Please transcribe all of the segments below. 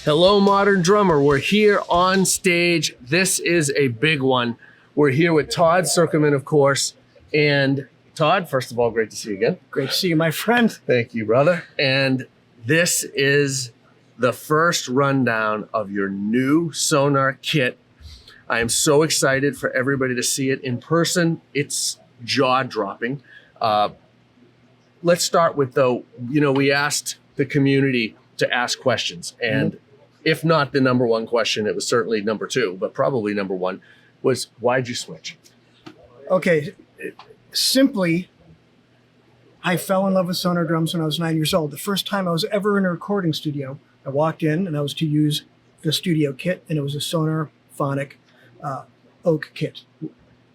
Hello, Modern Drummer. We're here on stage. This is a big one. We're here with Todd Sucherman, of course. And Todd, first of all, great to see you again. Great to see you, my friend. Thank you, brother. And this is the first rundown of your new Sonar kit. I am so excited for everybody to see it in person. It's jaw-dropping. Let's start with, though, we asked the community to ask questions. And if not the number one question, it was certainly number two, but probably number one was, why'd you switch? Okay, simply, I fell in love with Sonar drums when I was 9 years old. The first time I was ever in a recording studio, I walked in and I was to use the studio kit, and it was a Sonar Phonic oak kit.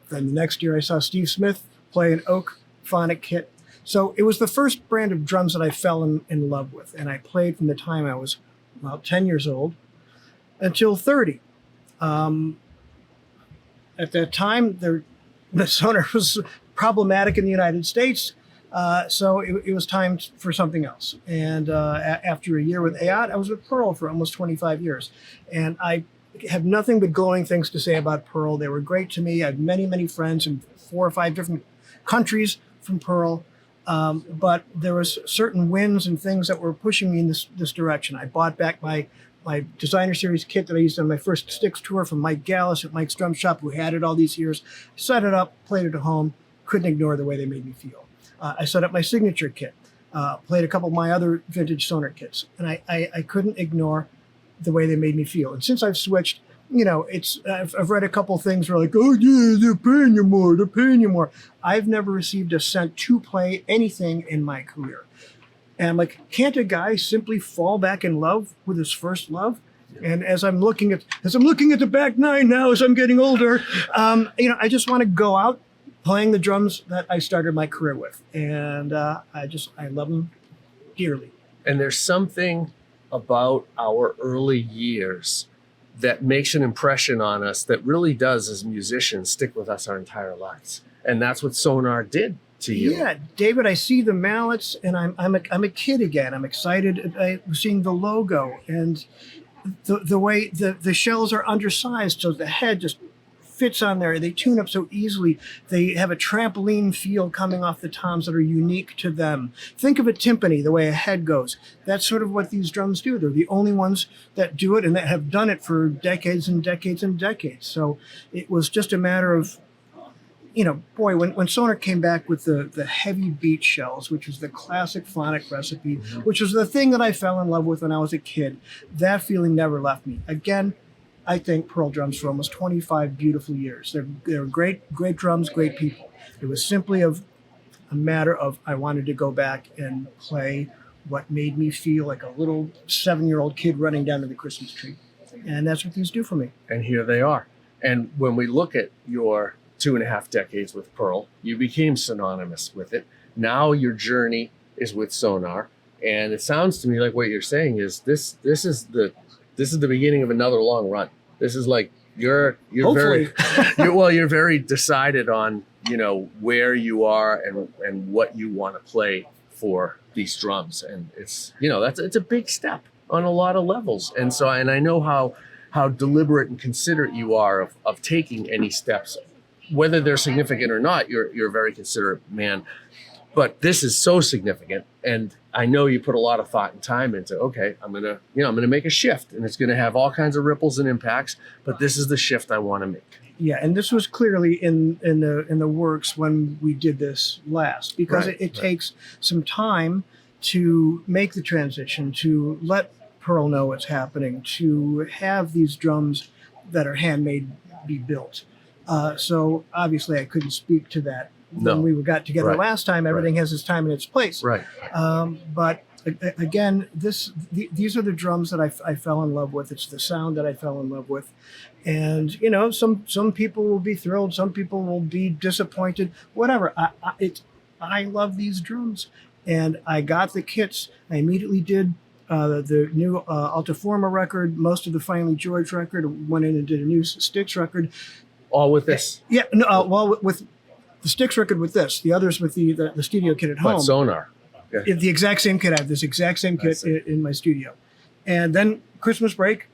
Then the next year I saw Steve Smith play an oak Phonic kit. So it was the first brand of drums that I fell in love with, and I played from the time I was about 10 years old until 30. At that time, the Sonar was problematic in the United States, so it was time for something else. And after a year with Aot, I was with Pearl for almost 25 years. And I have nothing but glowing things to say about Pearl. They were great to me. I had many, many friends in 4 or 5 different countries from Pearl. But there was certain wins and things that were pushing me in this direction. I bought back my designer series kit that I used on my first Styx tour from Mike Gallus at Mike's Drum Shop, who had it all these years. Set it up, played it at home, couldn't ignore the way they made me feel. I set up my signature kit, played a couple of my other vintage Sonar kits, and I couldn't ignore the way they made me feel. And since I've switched, I've read a couple things where like, oh yeah, they're paying you more. I've never received a cent to play anything in my career. And I'm like, can't a guy simply fall back in love with his first love? And as I'm looking at the back nine now, as I'm getting older, I just want to go out playing the drums that I started my career with. And I love them dearly. And there's something about our early years that makes an impression on us that really does, as musicians, stick with us our entire lives. And that's what Sonar did to you. Yeah, David, I see the mallets and I'm a kid again. I'm excited seeing the logo and the way the shells are undersized, so the head just fits on there. They tune up so easily. They have a trampoline feel coming off the toms that are unique to them. Think of a timpani, the way a head goes. That's sort of what these drums do. They're the only ones that do it and that have done it for decades and decades and decades. So it was just a matter of, when Sonar came back with the heavy beat shells, which was the classic Phonic recipe, which was the thing that I fell in love with when I was a kid, that feeling never left me. Again, I think Pearl drums for almost 25 beautiful years. They're great drums, great people. It was simply a matter of I wanted to go back and play what made me feel like a little 7-year-old kid running down to the Christmas tree. And that's what these do for me. And here they are. And when we look at your 2.5 decades with Pearl, you became synonymous with it. Now your journey is with Sonar. And it sounds to me like what you're saying is this is the beginning of another long run. This is like you're Hopefully. you're very decided on where you are and what you want to play for these drums, and it's a big step on a lot of levels. And so I know how deliberate and considerate you are of taking any steps, whether they're significant or not. You're a very considerate man. But this is so significant, and I know you put a lot of thought and time into, okay, I'm gonna make a shift, and it's gonna have all kinds of ripples and impacts, but this is the shift I want to make. Yeah, and this was clearly in the works when we did this last, because it takes some time to make the transition, to let Pearl know what's happening, to have these drums that are handmade be built. So obviously I couldn't speak to that. When we got together last time, everything has its time and its place. Right. But again, these are the drums that I fell in love with. It's the sound that I fell in love with. And, some people will be thrilled. Some people will be disappointed, whatever. I love these drums. And I got the kits. I immediately did the new Altiforma record, most of the Finally George record, went in and did a new Styx record. All with this? Yeah, no, with the Styx record with this, the others with the studio kit at home. But Sonar. The exact same kit. I have this exact same kit in my studio. And then Christmas break,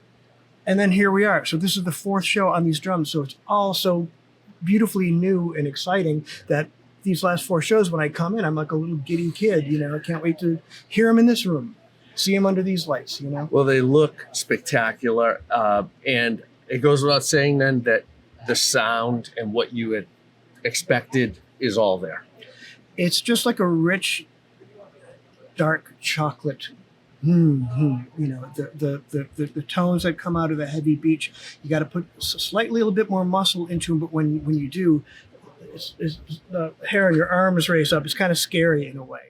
and then here we are. So this is the 4th show on these drums. So it's all so beautifully new and exciting that these last 4 shows, when I come in, I'm like a little giddy kid. I can't wait to hear them in this room, see them under these lights. Well, they look spectacular, and it goes without saying then that the sound and what you had expected is all there. It's just like a rich, dark chocolate. The tones that come out of the heavy beach, you got to put slightly a little bit more muscle into them. But when you do, the hair on your arms raise up. It's kind of scary in a way.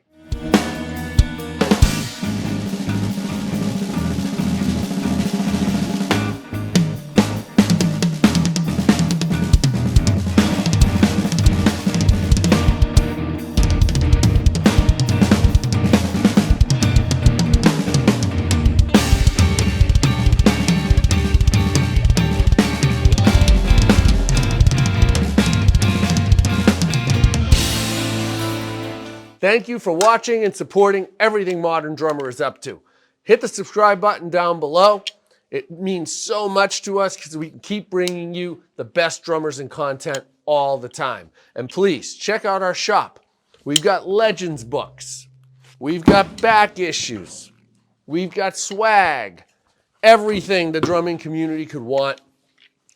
Thank you for watching and supporting everything Modern Drummer is up to. Hit the subscribe button down below. It means so much to us because we can keep bringing you the best drummers and content all the time. And please check out our shop. We've got Legends books. We've got back issues. We've got swag. Everything the drumming community could want.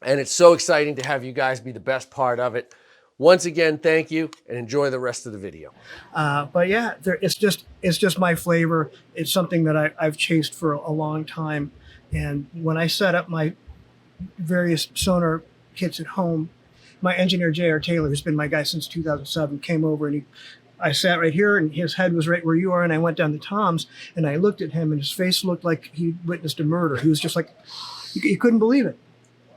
And it's so exciting to have you guys be the best part of it. Once again, thank you, and enjoy the rest of the video. But yeah, it's just my flavor. It's something that I've chased for a long time. And when I set up my various Sonar kits at home, my engineer, J.R. Taylor, who's been my guy since 2007, came over and I sat right here and his head was right where you are. And I went down to Tom's and I looked at him and his face looked like he witnessed a murder. He was just like, you couldn't believe it.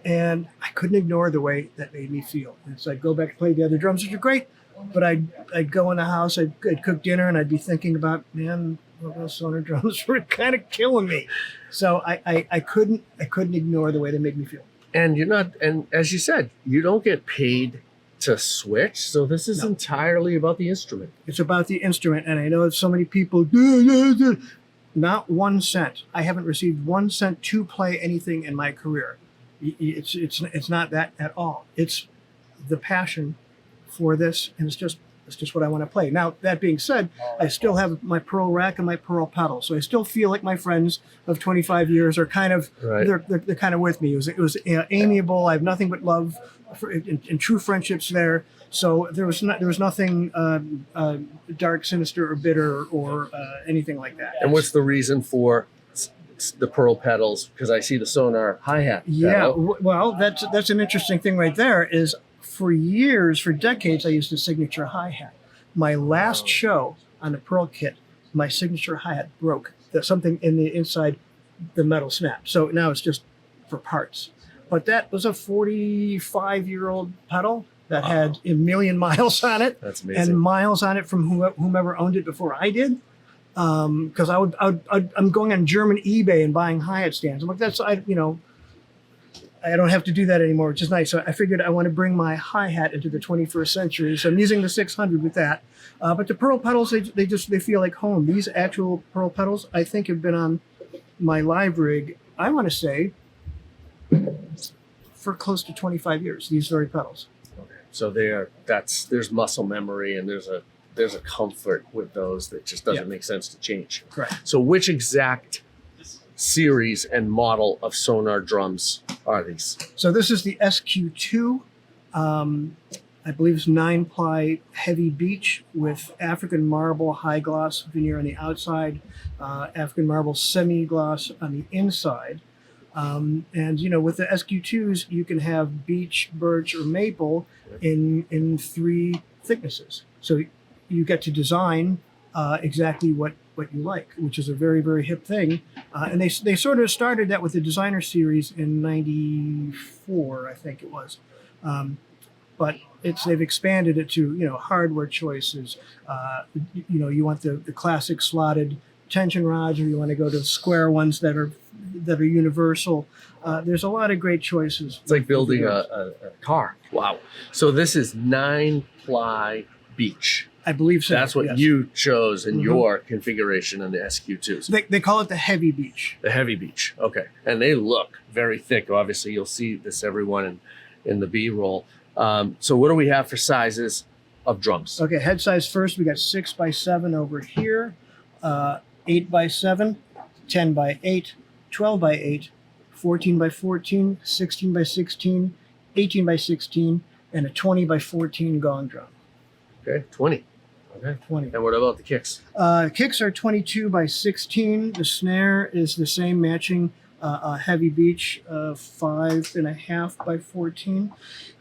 And I couldn't ignore the way that made me feel. And so I'd go back and play the other drums, which are great. But I'd go in the house, I'd cook dinner, and I'd be thinking about, man, those Sonar drums were kind of killing me. So I couldn't ignore the way they made me feel. And and as you said, you don't get paid to switch. So this is entirely about the instrument. It's about the instrument. And I know that so many people, not 1 cent. I haven't received 1 cent to play anything in my career. It's not that at all. It's the passion for this, and it's just what I want to play. Now, that being said, I still have my pearl rack and my pearl pedal, so I still feel like my friends of 25 years are kind of they're kind of with me. It was amiable. I have nothing but love and true friendships there. So there was nothing dark, sinister, or bitter, or anything like that. And what's the reason for the pearl pedals? Because I see the Sonar hi-hat. Yeah, well, that's an interesting thing right there. Is for decades, I used a signature hi-hat. My last show on the pearl kit, my signature hi-hat broke. That something in the inside, the metal snapped. So now it's just for parts. But that was a 45-year-old pedal that had a million miles on it. That's amazing. And miles on it from whomever owned it before I did. Because I'm going on German eBay and buying hi-hat stands. I'm like, I don't have to do that anymore, which is nice. So I figured I want to bring my hi-hat into the 21st century. So I'm using the 600 with that. But the pearl pedals, they feel like home. These actual pearl pedals, I think, have been on my live rig, I want to say, for close to 25 years, these very pedals. Okay. So there's muscle memory, and there's a comfort with those that just doesn't make sense to change. Correct. So which exact series and model of Sonar drums are these? So this is the SQ2. I believe it's 9-ply heavy beech with African marble high gloss veneer on the outside, African marble semi-gloss on the inside. And with the SQ2s, you can have beech, birch, or maple in 3 thicknesses. So you get to design exactly what you like, which is a very, very hip thing. And they sort of started that with the designer series in '94, I think it was. But they've expanded it to hardware choices. You want the classic slotted tension rods, or you want to go to the square ones that are universal. There's a lot of great choices. It's like building a car. Wow. So this is 9-ply beech. I believe so. That's what yes. you chose in your configuration in the SQ2s. They call it the heavy beach. The heavy beach. Okay. And they look very thick. Obviously, you'll see this, everyone, in the B-roll. So what do we have for sizes of drums? Okay, head size first, we got 6x7 over here, 8x7, 10x8, 12x8, 14x14, 16x16, 18x16, and a 20x14 gong drum. Okay, 20. Okay. 20. And what about the kicks? Kicks are 22x16. The snare is the same, matching a heavy beach, 5.5x14.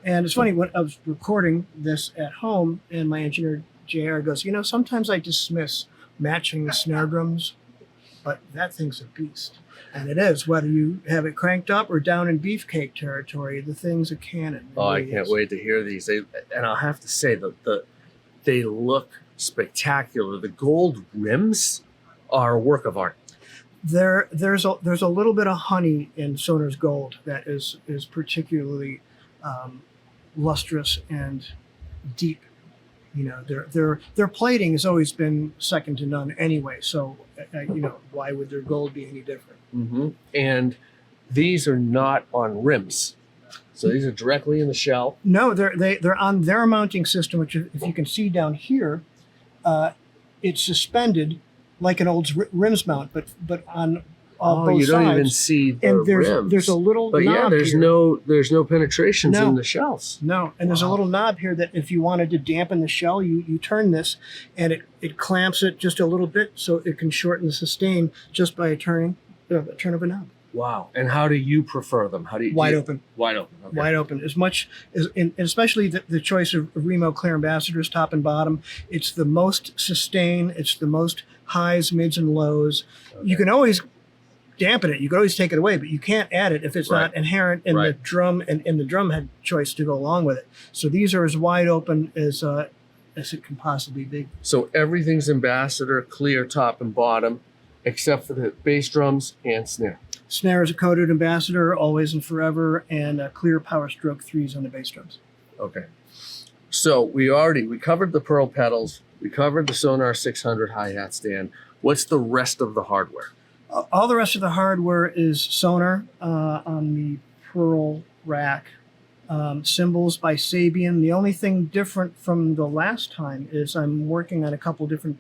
And it's funny, when I was recording this at home, and my engineer JR goes, sometimes I dismiss matching the snare drums, but that thing's a beast. And it is, whether you have it cranked up or down in beefcake territory, the thing's a cannon. Oh, I can't wait to hear these. And I'll have to say that they look spectacular. The gold rims are a work of art. There's a little bit of honey in Sonar's gold that is particularly lustrous and deep. Their plating has always been second to none anyway. So why would their gold be any different? Mm-hmm. And these are not on rims. So these are directly in the shell. No, they're on their mounting system, which if you can see down here, it's suspended like an old rims mount, but on both you don't sides. even see the And rims. there's a little but knob there's here. there's no penetrations No. in the shells. No, and there's a little knob here that if you wanted to dampen the shell, you turn this, and it clamps it just a little bit so it can shorten the sustain just by a turn of a knob. Wow. And how do you prefer them? How do you Wide open. Wide open. Okay. Wide open, as much as, and especially the choice of Remo Clear Ambassadors, top and bottom. It's the most sustain. It's the most highs, mids, and lows. Okay. You can always dampen it. You can always take it away, but you can't add it if it's not inherent in the drum and in the drum head choice to go along with it. So these are as wide open as it can possibly be. So everything's Ambassador, clear top and bottom, except for the bass drums and snare. Snare is a coated Ambassador, always and forever, and clear Power Stroke 3s on the bass drums. Okay. So we covered the pearl pedals. We covered the Sonar 600 hi-hat stand. What's the rest of the hardware? All the rest of the hardware is Sonar on the pearl rack. Cymbals by Sabian. The only thing different from the last time is I'm working on a couple different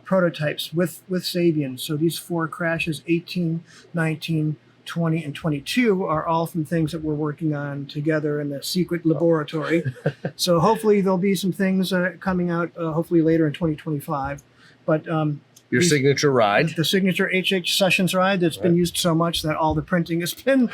prototypes with Sabian. So these 4 crashes, 18, 19, 20, and 22, are all from things that we're working on together in the secret laboratory. So hopefully there'll be some things coming out hopefully later in 2025. But Your signature ride. the signature HH Sessions ride that's been used so much that all the printing has been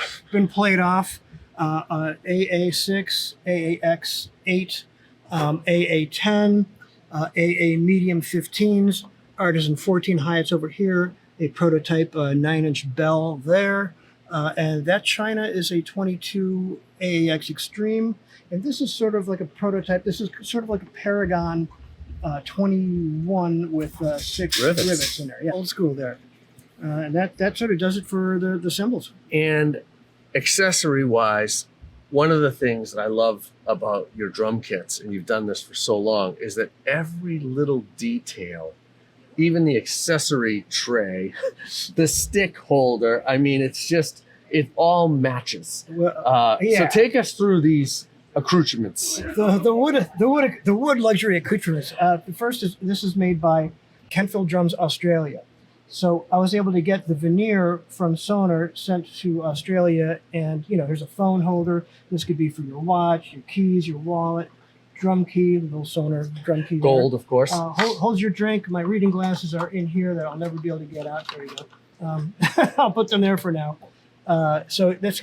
played off. AA6, AAX8, AA10, AA medium 15s, Artisan 14 hi-hats over here, a prototype 9-inch bell there, and that China is a 22 AAX Extreme, and this is sort of like a prototype. This is sort of like a Paragon 21 with 6 rivets in there. Yeah, old school there. And that sort of does it for the cymbals. And accessory-wise, one of the things that I love about your drum kits, and you've done this for so long, is that every little detail, even the accessory tray, the stick holder, I mean, it all matches. Well, So take us through these accoutrements. The wood luxury accoutrements. The first this is made by Kentfield Drums Australia. So I was able to get the veneer from Sonar sent to Australia, and here's a phone holder. This could be for your watch, your keys, your wallet, drum key, little Sonar drum key. Gold, of course. Holds your drink. My reading glasses are in here that I'll never be able to get out. There you go. I'll put them there for now. So that's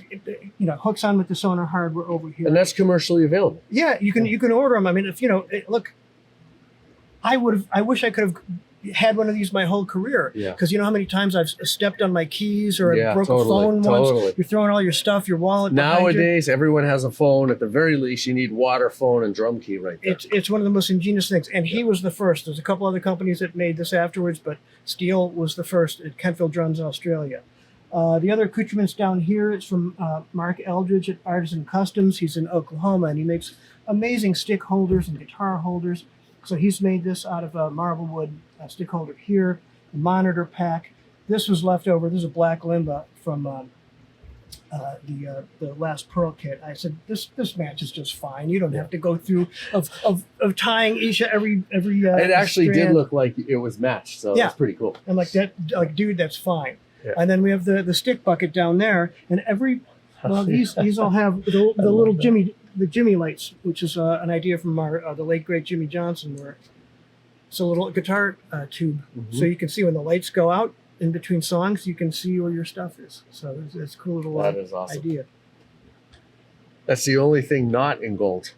hooks on with the Sonar hardware over here. And that's commercially available. Yeah, you can order them. I mean, if look, I wish I could have had one of these my whole career. Yeah. Because you know how many times I've stepped on my keys or I broke a totally, phone totally. once. You're throwing all your stuff, your wallet. behind you. Nowadays, everyone has a phone. At the very least, you need water, phone, and drum key right there. It's one of the most ingenious things. And he was the first. There's a couple other companies that made this afterwards, but Steele was the first at Kentfield Drums Australia. The other accoutrements down here is from Mark Eldridge at Artisan Customs. He's in Oklahoma, and he makes amazing stick holders and guitar holders. So he's made this out of a marble wood stick holder here, a monitor pack. This was left over. This is a black limba from the last Pearl kit. I said this matches just fine. You don't have to go through of tying each every. It actually strand. did look like it was matched, so that's pretty cool. And like that, like dude, that's fine. Yeah. And then we have the stick bucket down there, and these all have the little Jimmy lights, which is an idea from our the late great Jimmy Johnson, where it's a little guitar tube, so you can see when the lights go out in between songs, you can see where your stuff is. So it's a cool little that is awesome. idea. That's the only thing not in gold.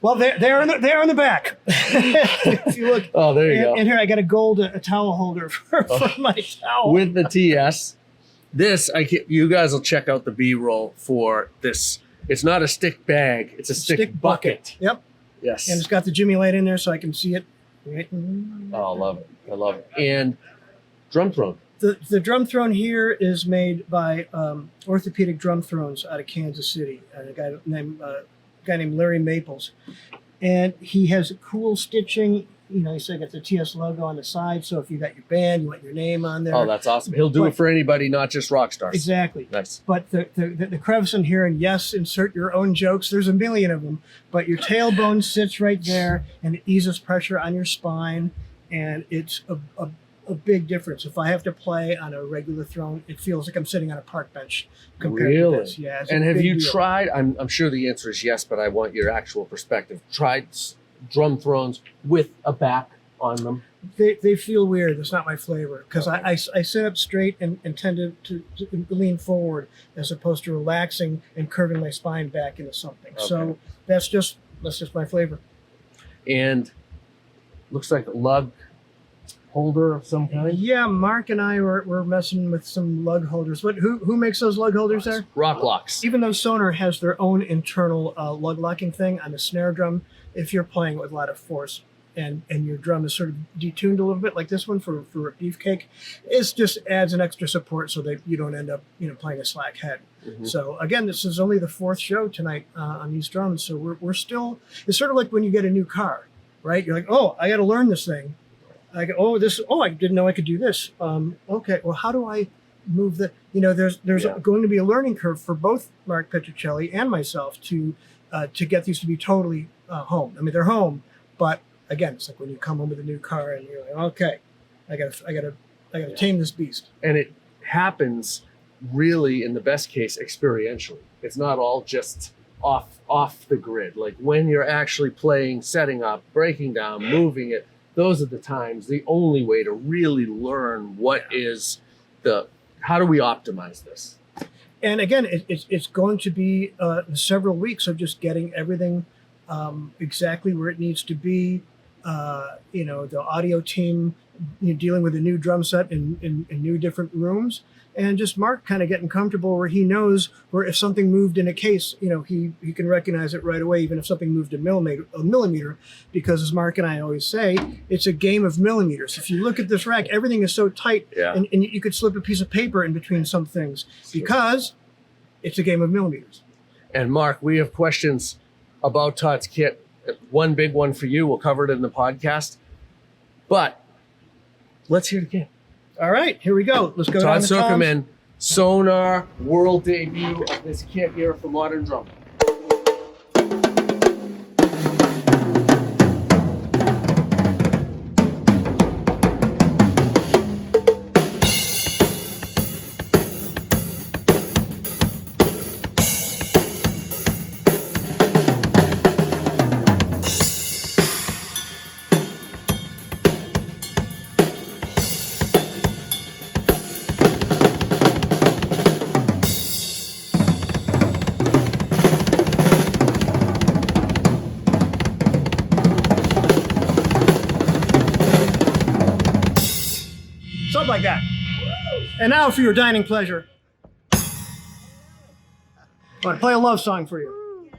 Well, they're in the back. If you look. Oh, there you go. And here I got a gold a towel holder for my towel with the TS. This you guys will check out the B-roll for this. It's not a stick bag; it's a stick bucket. Yep. Yes. And it's got the Jimmy light in there, so I can see it. Oh, I love it! I love it. And drum throne. The drum throne here is made by Orthopedic Drum Thrones out of Kansas City. A guy named Larry Maples, and he has cool stitching. You know, he's got the TS logo on the side, so if you got your band, you want your name on there. Oh, that's awesome. He'll do it for anybody, not just rock stars. Exactly. Nice. But the crevice in here, and yes, insert your own jokes. There's a million of them. But your tailbone sits right there, and it eases pressure on your spine, and it's a big difference. If I have to play on a regular throne, it feels like I'm sitting on a park bench compared to this. Yeah. And have you tried, I'm sure the answer is yes, but I want your actual perspective. Tried drum thrones with a back on them? They feel weird. It's not my flavor because I sit up straight and tend to lean forward as opposed to relaxing and curving my spine back into something. Okay. So that's just my flavor. And looks like a lug holder of some kind. Yeah, Mark and I were messing with some lug holders. Who makes those lug holders there? Rock Locks. Even though Sonar has their own internal lug locking thing on the snare drum, if you're playing with a lot of force and your drum is sort of detuned a little bit, like this one for a beefcake, it just adds an extra support so that you don't end up playing a slack head. Mm-hmm. So again, this is only the fourth show tonight on these drums, so we're still. It's sort of like when you get a new car, right? You're like, oh, I got to learn this thing. I didn't know I could do this. Okay, well, how do I move the? There's going to be a learning curve for both Mark Petricelli and myself to get these to be totally home. I mean, they're home, but again, it's like when you come home with a new car and you're like, okay, I gotta tame this beast. And it happens really, in the best case, experientially. It's not all just off the grid. Like when you're actually playing, setting up, breaking down, moving it. Those are the times, the only way to really learn how do we optimize this? And again, it's going to be several weeks of just getting everything exactly where it needs to be. The audio team dealing with a new drum set in new different rooms. And just Mark kind of getting comfortable where he knows where if something moved in a case, he can recognize it right away, even if something moved a millimeter, because as Mark and I always say, it's a game of millimeters. If you look at this rack, everything is so tight, and you could slip a piece of paper in between some things because it's a game of millimeters. And Mark, we have questions about Todd's kit. One big one for you. We'll cover it in the podcast, but let's hear it again. All right, here we go. Let's go Todd down the Sucherman, Sonar world debut of this kit here for Modern Drum. Something like that. And now for your dining pleasure. I want to play a love song for you.